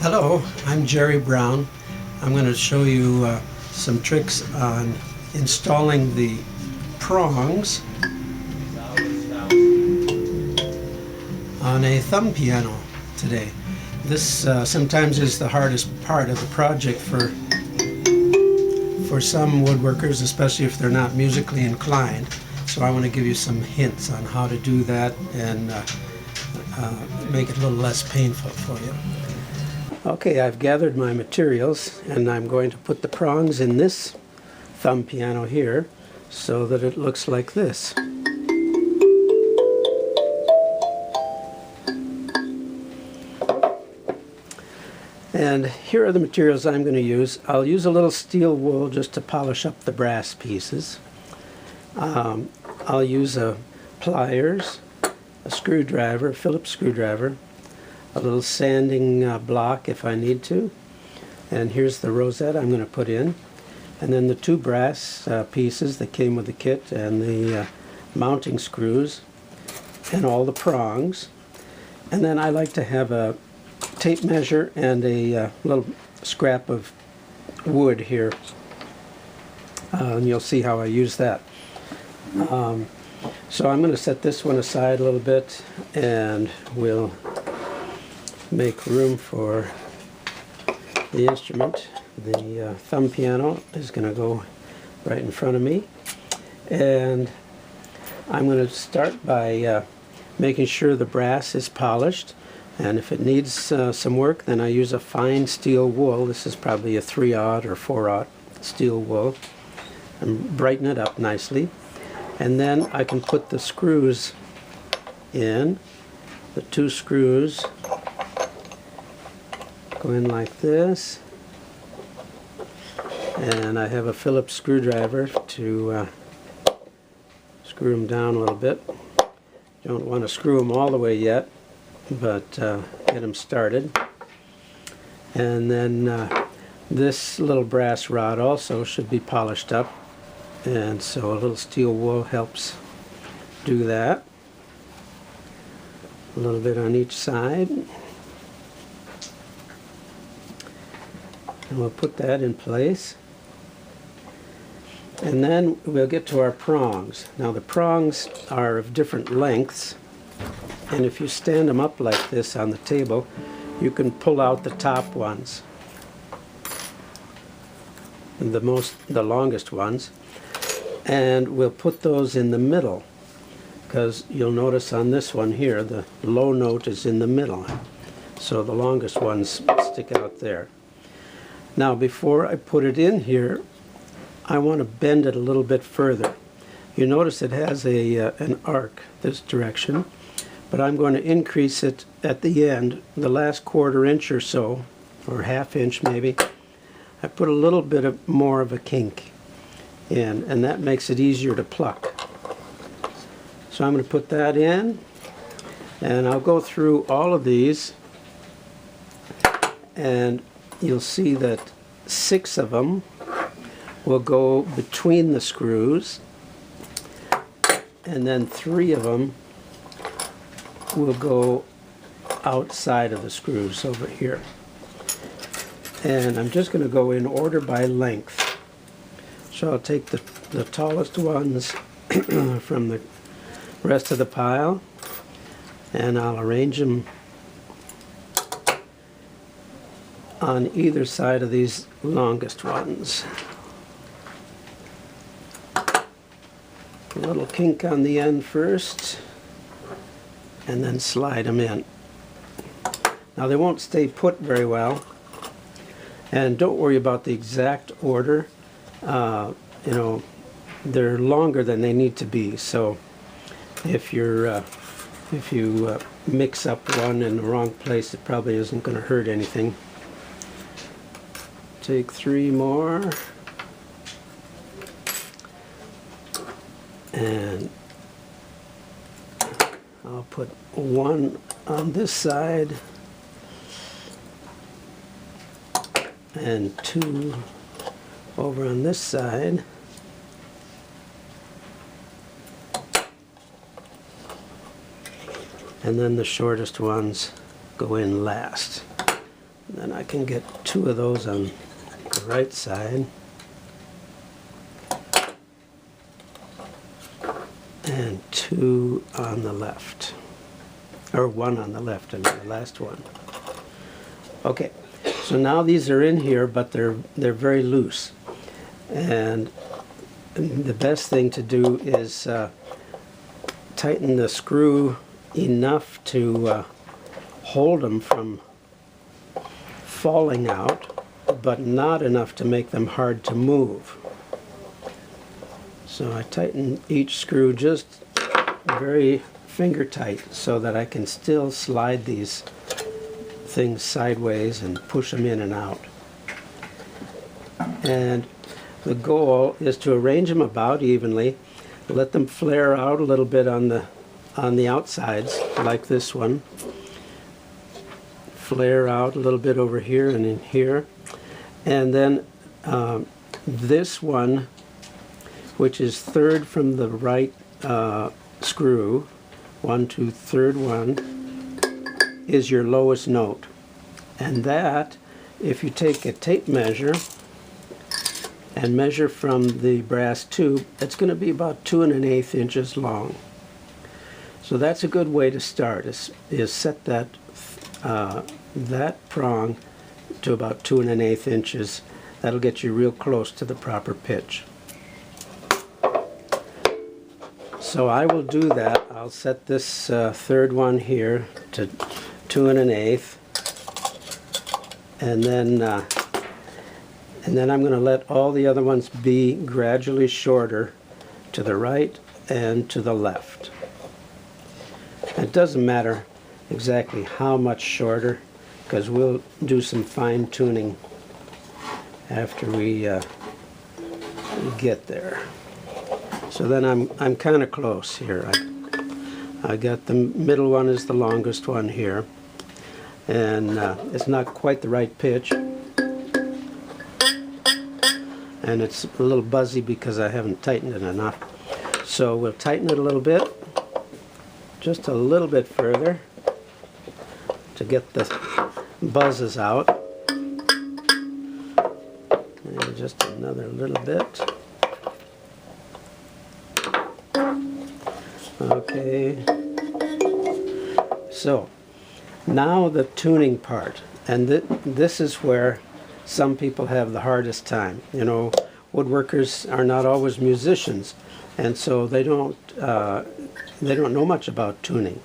Hello, I'm Jerry Brown. I'm going to show you some tricks on installing the prongs on a thumb piano today. This sometimes is the hardest part of the project for some woodworkers, especially if they're not musically inclined. So I want to give you some hints on how to do that and make it a little less painful for you. Okay, I've gathered my materials and I'm going to put the prongs in this thumb piano here so that it looks like this. And here are the materials I'm going to use. I'll use a little steel wool just to polish up the brass pieces. I'll use pliers, a screwdriver, a Phillips screwdriver, a little sanding block if I need to, and here's the rosette I'm going to put in, and then the two brass pieces that came with the kit, and the mounting screws, and all the prongs. And then I like to have a tape measure and a little scrap of wood here, and you'll see how I use that. So I'm going to set this one aside a little bit, and we'll make room for the instrument. The thumb piano is going to go right in front of me, and I'm going to start by making sure the brass is polished, and if it needs some work, then I use a fine steel wool. This is probably a 3/0 or 4/0 steel wool, and brighten it up nicely. And then I can put the screws in. The two screws go in like this, and I have a Phillips screwdriver to screw them down a little bit. Don't want to screw them all the way yet, but get them started. And then this little brass rod also should be polished up, and so a little steel wool helps do that. A little bit on each side. And we'll put that in place. And then we'll get to our prongs. Now the prongs are of different lengths, and if you stand them up like this on the table, you can pull out the top ones, the longest ones, and we'll put those in the middle, because you'll notice on this one here the low note is in the middle, so the longest ones stick out there. Now before I put it in here, I want to bend it a little bit further. You notice it has an arc this direction, but I'm going to increase it at the end, the last 1/4 inch or so, or 1/2 inch maybe. I put a little bit more of a kink in, and that makes it easier to pluck. So I'm going to put that in, and I'll go through all of these, and you'll see that 6 of them will go between the screws, and then 3 of them will go outside of the screws over here. And I'm just going to go in order by length. So I'll take the tallest ones from the rest of the pile, and I'll arrange them on either side of these longest ones. A little kink on the end first, and then slide them in. Now they won't stay put very well, and don't worry about the exact order. You know, they're longer than they need to be, so if you mix up one in the wrong place, it probably isn't going to hurt anything. Take 3 more, and I'll put 1 on this side and 2 over on this side. And then the shortest ones go in last. Then I can get 2 of those on the right side. And 2 on the left. Or 1 on the left, and the last one. Okay, so now these are in here, but they're very loose. And the best thing to do is tighten the screw enough to hold them from falling out, but not enough to make them hard to move. So I tighten each screw just very finger tight so that I can still slide these things sideways and push them in and out. And the goal is to arrange them about evenly, let them flare out a little bit on the outsides, like this one. Flare out a little bit over here and in here. And then this one, which is third from the right screw, 1, 2, third one, is your lowest note. And that, if you take a tape measure and measure from the brass tube, it's going to be about 2 1/8 inches long. So that's a good way to start, is set that prong to about 2 1/8 inches. That'll get you real close to the proper pitch. So I will do that. I'll set this third one here to 2 1/8, and then I'm going to let all the other ones be gradually shorter to the right and to the left. It doesn't matter exactly how much shorter, because we'll do some fine tuning after we get there. So then I'm kind of close here. I got the middle one is the longest one here, and it's not quite the right pitch, and it's a little buzzy because I haven't tightened it enough. So we'll tighten it a little bit, just a little bit further, to get the buzzes out, and just another little bit. Okay, so now the tuning part, and this is where some people have the hardest time. You know, woodworkers are not always musicians, and so they don't know much about tuning.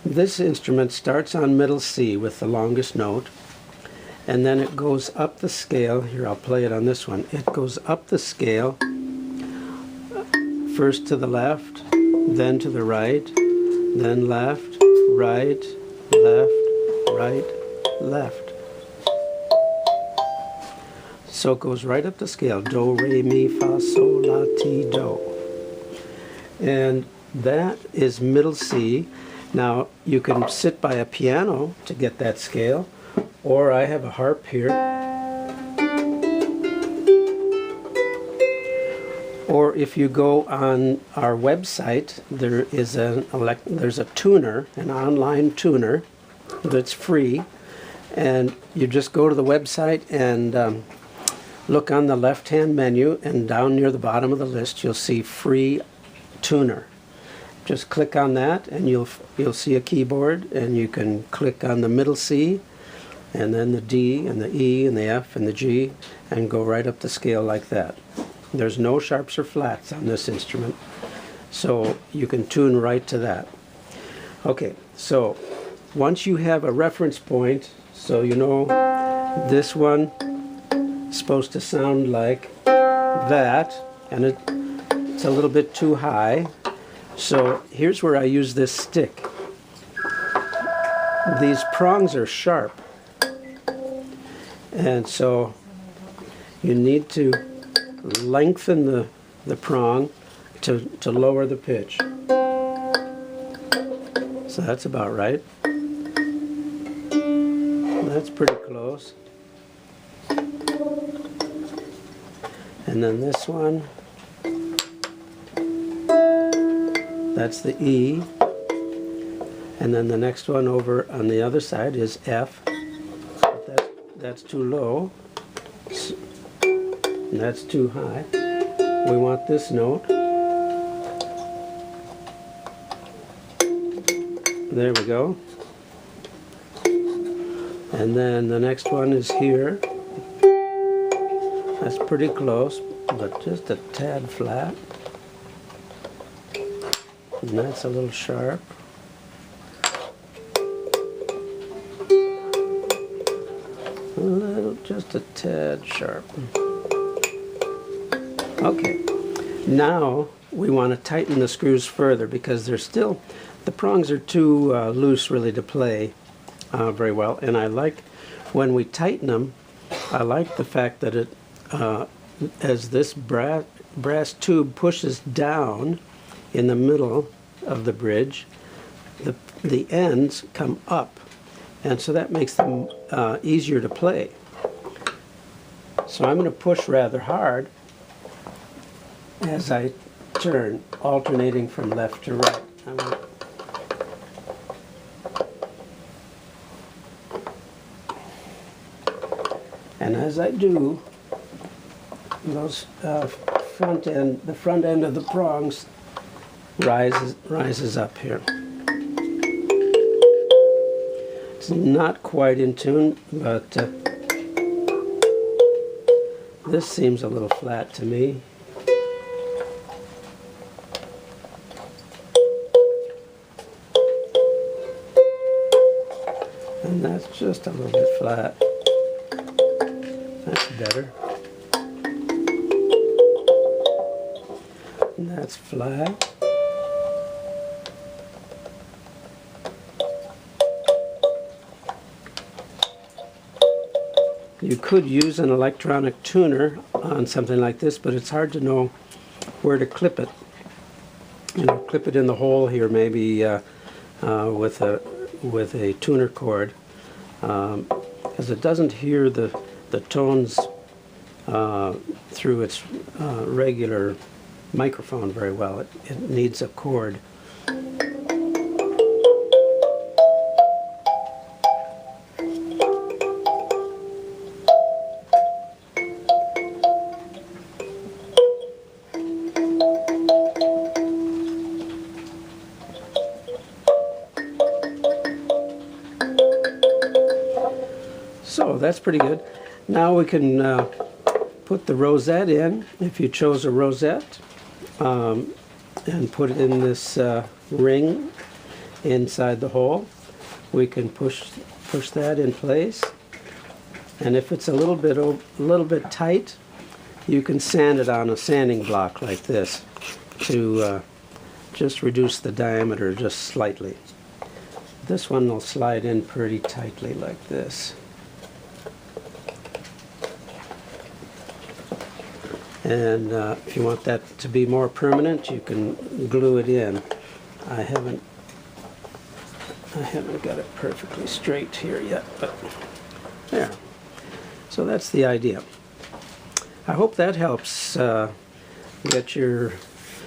This instrument starts on middle C with the longest note, and then it goes up the scale. Here, I'll play it on this one. It goes up the scale, first to the left, then to the right, then left, right, left. So it goes right up the scale. Do, re, mi, fa, sol, la, ti, do. And that is middle C. Now you can sit by a piano to get that scale, or I have a harp here. Or if you go on our website, there's a tuner, an online tuner that's free, and you just go to the website and look on the left-hand menu, and down near the bottom of the list you'll see free tuner. Just click on that, and you'll see a keyboard, and you can click on the middle C, and then the D and the E and the F and the G, and go right up the scale like that. There's no sharps or flats on this instrument, so you can tune right to that. Okay, so once you have a reference point, so you know this one is supposed to sound like that, and it's a little bit too high, so here's where I use this stick. These prongs are sharp, and so you need to lengthen the prong to lower the pitch. So that's about right. That's pretty close. And then this one, that's the E. And then the next one over on the other side is F. But that's too low, and that's too high. We want this note. There we go. And then the next one is here. That's pretty close, but just a tad flat. And that's a little sharp. A little, just a tad sharp. Okay, now we want to tighten the screws further because they're still, the prongs are too loose really to play very well. And I like, when we tighten them, I like the fact that it, as this brass tube pushes down in the middle of the bridge, the ends come up, and so that makes them easier to play. So I'm going to push rather hard as I turn, alternating from left to right. And as I do, those the front end of the prongs rises up here. It's not quite in tune, but this seems a little flat to me. And that's just a little bit flat. That's better. And that's flat. You could use an electronic tuner on something like this, but it's hard to know where to clip it. You know, clip it in the hole here, maybe with a tuner cord, because it doesn't hear the tones through its regular microphone very well. It needs a cord. So that's pretty good. Now we can put the rosette in, if you chose a rosette, and put it in this ring inside the hole. We can push that in place, and if it's a little bit tight, you can sand it on a sanding block like this to just reduce the diameter just slightly. This one will slide in pretty tightly like this. And if you want that to be more permanent, you can glue it in. I haven't got it perfectly straight here yet, but there. So that's the idea. I hope that helps get your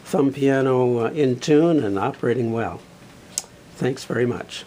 thumb piano in tune and operating well. Thanks very much.